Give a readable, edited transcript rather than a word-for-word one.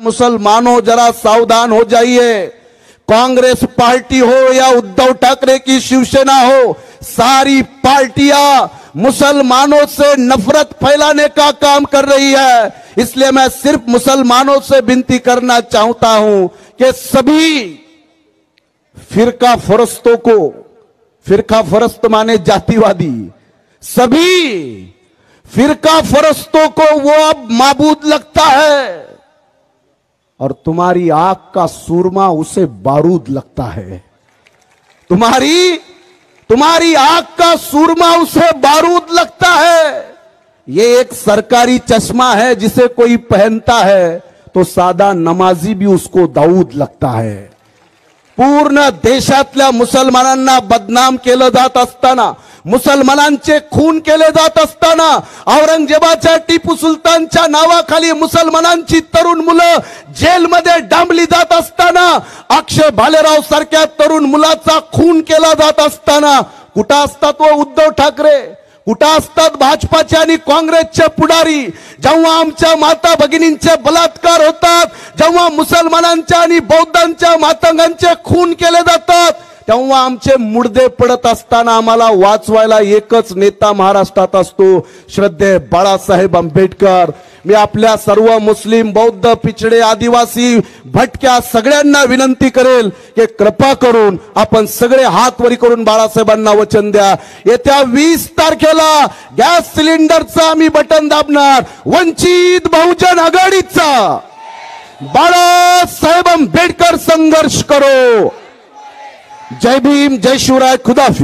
मुसलमानों जरा सावधान हो जाइए। कांग्रेस पार्टी हो या उद्धव ठाकरे की शिवसेना हो, सारी पार्टियां मुसलमानों से नफरत फैलाने का काम कर रही है। इसलिए मैं सिर्फ मुसलमानों से विनती करना चाहता हूं कि सभी फिरका फरस्तों को, फिरका फरस्त माने जातिवादी, सभी फिरका फरस्तों को वो अब माबूद लगता है और तुम्हारी आंख का सूरमा उसे बारूद लगता है। तुम्हारी आंख का सूरमा उसे बारूद लगता है। ये एक सरकारी चश्मा है जिसे कोई पहनता है तो सादा नमाजी भी उसको दाऊद लगता है। पूर्ण देशातल्या मुसलमानांना बदनाम केलं जात असताना, मुसलमानांचे खून केले जात असताना, औरंगजेबाच्या टिपू सुलतानच्या नावाखाली मुसलमानांची तरुण मुलं जेलमध्ये डांबली जात असताना, अक्षय भालेराव सारख्या तरुण मुलाचा खून केला जात असताना कुठं असतात व उद्धव ठाकरे? कुठं असतात भाजपाचे आणि काँग्रेसचे पुढारी? जेव्हा आमच्या माता भगिनींचे बलात्कार होतात, जेव्हा मुसलमानांच्या आणि बौद्धांच्या मातंगांचे खून केले जातात, तेव्हा आमचे मुडदे पडत असताना आम्हाला वाचवायला एकच नेता महाराष्ट्रात असतो, श्रद्धेय बाळासाहेब आंबेडकर। मी आपल्या सर्व मुस्लिम, बौद्ध, पिछडे, आदिवासी, भटक्या सगळ्यांना विनंती करेल की कृपा करून आपण सगळे हात वरी करून बाळासाहेबांना वचन द्या, येत्या 20 तारखेला गॅस सिलेंडरचं आम्ही बटन दाबणार, वंचित बहुजन आघाडीचा। बाळासाहेब आंबेडकर संघर्ष करो। जय भीम, जय शिवराय, खुदा हाफिज।